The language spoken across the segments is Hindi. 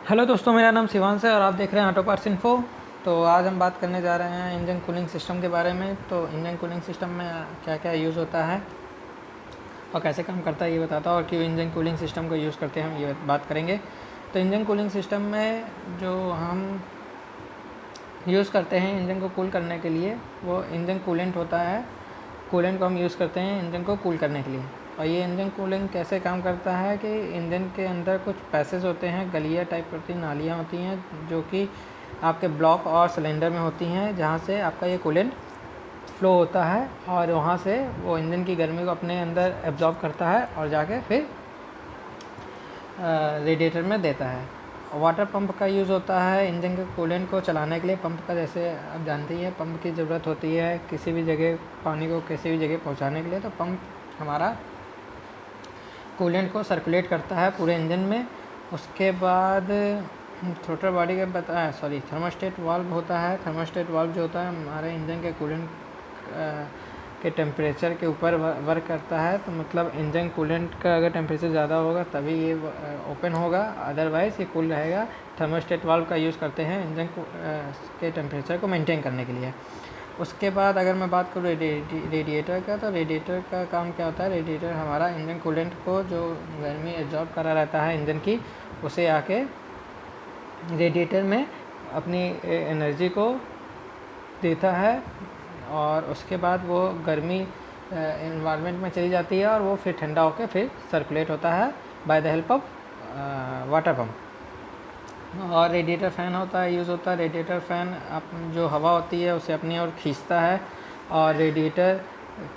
हेलो दोस्तों, मेरा नाम शिवांश है और आप देख रहे हैं ऑटो पार्ट्स इन्फो। तो आज हम बात करने जा रहे हैं इंजन कूलिंग सिस्टम के बारे में। तो इंजन कूलिंग सिस्टम में क्या क्या यूज़ होता है और कैसे काम करता है ये बताता हूँ, और क्यों इंजन कूलिंग सिस्टम को यूज़ करते हैं हम ये बात करेंगे। तो इंजन कूलिंग सिस्टम में जो हम यूज़ करते हैं इंजन को कूल करने के लिए, वो इंजन कूलेंट होता है। कूलेंट को हम यूज़ करते हैं इंजन को कूल करने के लिए। और ये इंजन कूलिंग कैसे काम करता है कि इंजन के अंदर कुछ पैसेज होते हैं, गलिया टाइप करती नालियाँ होती हैं जो कि आपके ब्लॉक और सिलेंडर में होती हैं, जहाँ से आपका ये कूलेंट फ्लो होता है और वहाँ से वो इंजन की गर्मी को अपने अंदर एब्जॉर्ब करता है और जाके फिर रेडिएटर में देता है। वाटर पंप का यूज़ होता है इंजन के कूलेंट को चलाने के लिए। पंप का, जैसे आप जानते ही हैं, पंप की ज़रूरत होती है किसी भी जगह पानी को किसी भी जगह पहुंचाने के लिए। तो पंप हमारा कूलेंट को सर्कुलेट करता है पूरे इंजन में। उसके बाद थ्रोटल बॉडी के थर्मोस्टेट वाल्व होता है। थर्मोस्टेट वाल्व जो होता है हमारे इंजन के कूलेंट के टेम्परेचर के ऊपर वर्क करता है। तो मतलब इंजन कूलेंट का अगर टेम्परेचर ज़्यादा होगा तभी ये ओपन होगा, अदरवाइज़ ये कूल रहेगा। थर्मोस्टेट वाल्व का यूज़ करते हैं इंजन के टेम्परेचर को मेंटेन करने के लिए। उसके बाद अगर मैं बात करूँ रेडिएटर का, तो रेडिएटर का काम क्या होता है। रेडिएटर हमारा इंजन कूलेंट को जो गर्मी एब्जॉर्ब करा रहता है इंजन की, उसे आके रेडिएटर में अपनी एनर्जी को देता है और उसके बाद वो गर्मी इन्वायरमेंट में चली जाती है और वो फिर ठंडा होकर फिर सर्कुलेट होता है by the help of water pump. और रेडिएटर फ़ैन होता है, यूज़ होता है। रेडिएटर फ़ैन जो हवा होती है उसे अपनी ओर खींचता है और रेडिएटर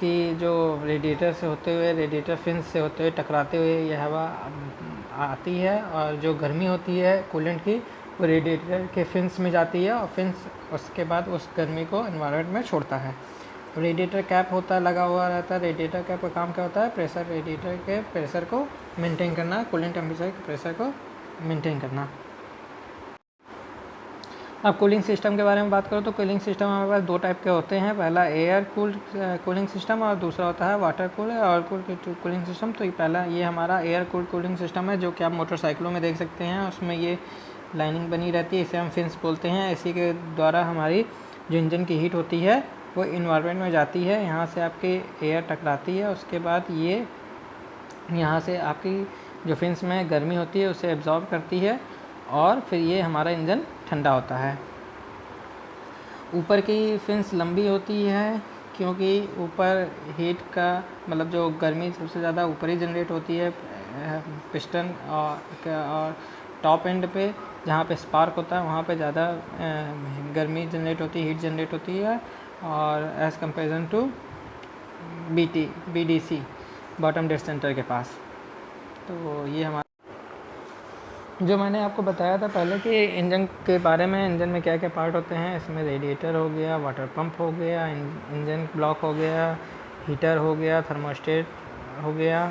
की जो रेडिएटर से होते हुए, रेडिएटर फिन्स से होते हुए टकराते हुए यह हवा आती है और जो गर्मी होती है कूलेंट की वो रेडिएटर के फिन्स में जाती है और फिन्स उसके बाद उस गर्मी को एनवायरनमेंट में छोड़ता है। रेडिएटर कैप होता है, लगा हुआ रहता है। रेडिएटर कैप का काम क्या होता है, प्रेशर, रेडिएटर के प्रेशर को मेंटेन करना, कूलिंग टेम्परेचर के प्रेशर को मेंटेन करना। अब कूलिंग सिस्टम के बारे में बात करो तो कूलिंग सिस्टम हमारे पास दो टाइप के होते हैं। पहला एयर कूल्ड कूलिंग सिस्टम और दूसरा होता है वाटर कूल्ड और कूलिंग सिस्टम। तो पहला ये हमारा एयर कूल्ड कूलिंग सिस्टम है, जो कि आप मोटरसाइकिलों में देख सकते हैं। उसमें ये लाइनिंग बनी रहती है, इसे हम फिन्स बोलते हैं। इसी के द्वारा हमारी जो इंजन की हीट होती है वो इन्वायरमेंट में जाती है, यहाँ से आपकी एयर टकराती है। उसके बाद ये यहाँ से आपकी जो फिन्स में गर्मी होती है उसे एब्जॉर्ब करती है और फिर ये हमारा इंजन ठंडा होता है। ऊपर की फिन्स लंबी होती है क्योंकि ऊपर हीट का मतलब जो गर्मी सबसे ज़्यादा ऊपर ही जनरेट होती है पिस्टन और टॉप एंड पे जहाँ पे स्पार्क होता है वहाँ पे ज़्यादा गर्मी जनरेट होती है, हीट जनरेट होती है। और as comparison to BDC bottom dead centre के पास। तो ये हमारा जो मैंने आपको बताया था पहले कि इंजन के बारे में, इंजन में क्या क्या पार्ट होते हैं। इसमें रेडिएटर हो गया, वाटर पंप हो गया, इंजन ब्लॉक हो गया, हीटर हो गया, थर्मोस्टेट हो गया,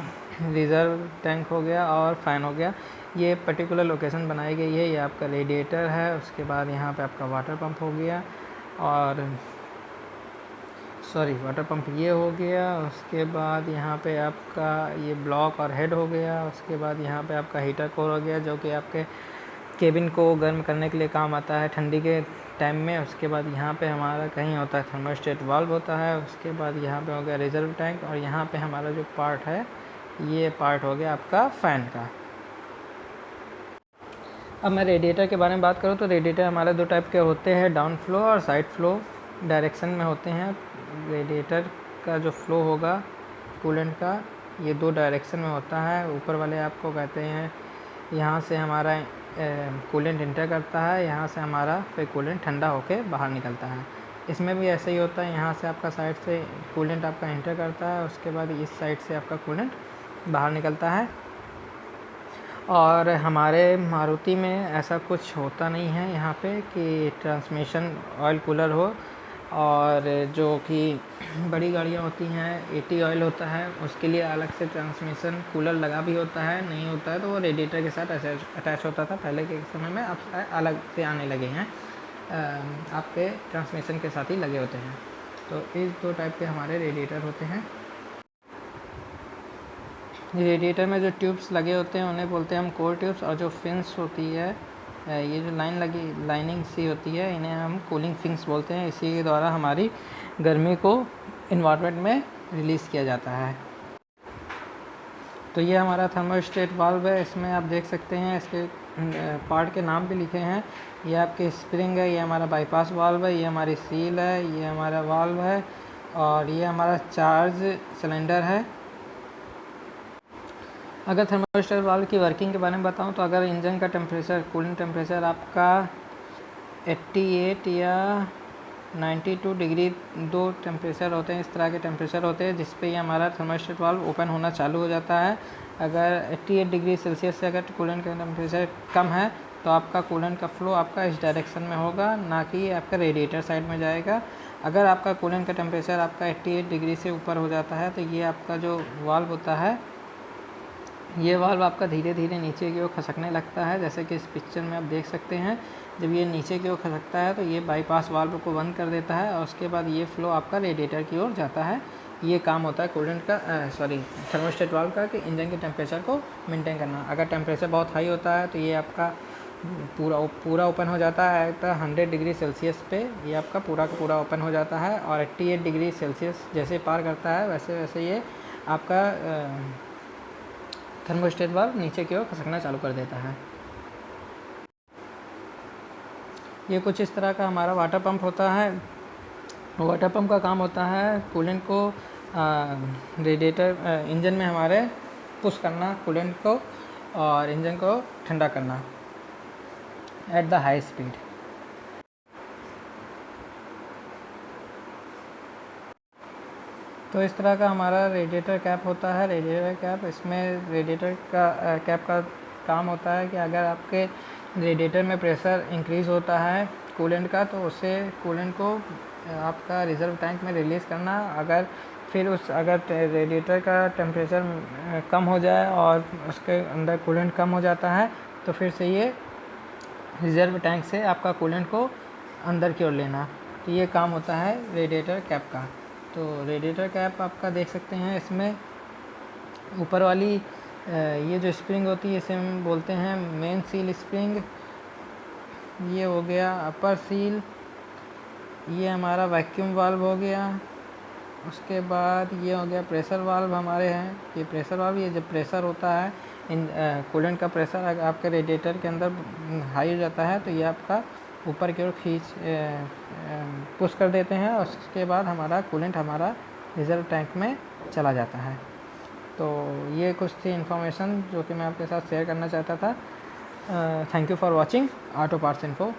रिज़र्व टैंक हो गया और फ़ैन हो गया। ये पर्टिकुलर लोकेशन बनाई गई है, ये आपका रेडिएटर है। उसके बाद यहाँ पे आपका वाटर पंप हो गया और वाटर पंप ये हो गया। उसके बाद यहाँ पे आपका ये ब्लॉक और हेड हो गया। उसके बाद यहाँ पे आपका हीटर कोर हो गया, जो कि आपके केबिन को गर्म करने के लिए काम आता है ठंडी के टाइम में। उसके बाद यहाँ पे हमारा कहीं होता है थर्मोस्टेट वाल्व होता है। उसके बाद यहाँ पे हो गया रिजर्व टैंक और यहाँ पे हमारा जो पार्ट है ये पार्ट हो गया आपका फ़ैन का। अब मैं रेडिएटर के बारे में बात करूँ तो रेडिएटर हमारे दो टाइप के होते हैं, डाउन फ्लो और साइड फ्लो डायरेक्शन में होते हैं। रेडिएटर का जो फ्लो होगा कूलेंट का, ये दो डायरेक्शन में होता है। ऊपर वाले आपको कहते हैं यहाँ से हमारा कूलेंट इंटर करता है, यहाँ से हमारा फिर कूलेंट ठंडा होकर बाहर निकलता है। इसमें भी ऐसे ही होता है, यहाँ से आपका साइड से कूलेंट आपका इंटर करता है, उसके बाद इस साइड से आपका कूलेंट बाहर निकलता है। और हमारे मारुति में ऐसा कुछ होता नहीं है यहाँ पे कि ट्रांसमिशन ऑयल कूलर हो। और जो कि बड़ी गाड़ियाँ होती हैं 80 ऑयल होता है, उसके लिए अलग से ट्रांसमिशन कूलर लगा भी होता है। नहीं होता है तो वो रेडिएटर के साथ अटैच होता था पहले के समय में, अब अलग से आने लगे हैं, आपके ट्रांसमिशन के साथ ही लगे होते हैं। तो इस दो टाइप के हमारे रेडिएटर होते हैं। रेडिएटर में जो ट्यूब्स लगे होते हैं उन्हें बोलते हैं हम कोर ट्यूब्स, और जो फिन्स होती है ये जो लाइनिंग सी होती है, इन्हें हम कूलिंग फिंस बोलते हैं। इसी के द्वारा हमारी गर्मी को इन्वायरमेंट में रिलीज़ किया जाता है। तो ये हमारा थर्मोस्टेट वाल्व है। इसमें आप देख सकते हैं इसके पार्ट के नाम भी लिखे हैं। ये आपके स्प्रिंग है, ये हमारा बाईपास वाल्व है, ये हमारी सील है, ये हमारा वाल्व है और ये हमारा चार्ज सिलेंडर है। अगर थर्मोस्टेट वाल्व की वर्किंग के बारे में बताऊं तो अगर इंजन का टेम्परेचर, कूलिंग टेम्परेचर आपका 88 या 92 डिग्री, दो टेम्परेचर होते हैं, इस तरह के टेम्परेचर होते हैं जिस पे ये हमारा थर्मोस्टेट वाल्व ओपन होना चालू हो जाता है। अगर 88 डिग्री सेल्सियस से अगर कूलेंट का टेम्परेचर कम है तो आपका कूलेंट का फ्लो आपका इस डायरेक्शन में होगा, ना कि आपका रेडिएटर साइड में जाएगा। अगर आपका कूलेंट का टेम्परेचर आपका 88 डिग्री से ऊपर हो जाता है तो ये आपका जो वाल्व होता है, ये वाल्व आपका धीरे धीरे नीचे की ओर खसकने लगता है। जैसे कि इस पिक्चर में आप देख सकते हैं, जब ये नीचे की ओर खसकता है तो ये बाईपास वाल्व को बंद कर देता है और उसके बाद ये फ्लो आपका रेडिएटर की ओर जाता है। ये काम होता है कूलेंट का थर्मोस्टेट वाल्व का, कि इंजन के टेम्परेचर को मेंटेन करना। अगर टेम्परेचर बहुत हाई होता है तो ये आपका पूरा ओपन हो जाता है। तो 100 डिग्री सेल्सियस पे ये आपका पूरा का पूरा ओपन हो जाता है और 88 डिग्री सेल्सियस जैसे पार करता है वैसे वैसे ये आपका थर्मोस्टेट वाल्व नीचे की ओर खसकना चालू कर देता है। ये कुछ इस तरह का हमारा वाटर पंप होता है। वाटर पंप का काम होता है कूलेंट को रेडिएटर इंजन में हमारे पुश करना, कूलेंट को, और इंजन को ठंडा करना एट द हाई स्पीड। तो इस तरह का हमारा रेडिएटर कैप होता है। रेडिएटर कैप, इसमें रेडिएटर का कैप का काम होता है कि अगर आपके रेडिएटर में प्रेशर इंक्रीज़ होता है कूलेंट का, तो उससे कूलेंट को आपका रिज़र्व टैंक में रिलीज़ करना। अगर रेडिएटर का टेम्परेचर कम हो जाए और उसके अंदर कूलेंट कम हो जाता है तो फिर से ये रिज़र्व टैंक से आपका कूलेंट को अंदर की ओर लेना। तो ये काम होता है रेडिएटर कैप का। तो रेडिएटर कैप आपका देख सकते हैं, इसमें ऊपर वाली ये जो स्प्रिंग होती है इसे हम बोलते हैं मेन सील स्प्रिंग। ये हो गया अपर सील। ये हमारा वैक्यूम वाल्व हो गया। उसके बाद ये हो गया प्रेशर वाल्व हमारे हैं। ये प्रेशर वाल्व, ये जब प्रेशर होता है कूलेंट का प्रेशर अगर आपके रेडिएटर के अंदर हाई हो जाता है तो ये आपका ऊपर की ओर पुश कर देते हैं और उसके बाद हमारा कूलेंट हमारा रिज़र्व टैंक में चला जाता है। तो ये कुछ थी इन्फॉर्मेशन जो कि मैं आपके साथ शेयर करना चाहता था। Thank you for watching auto parts info.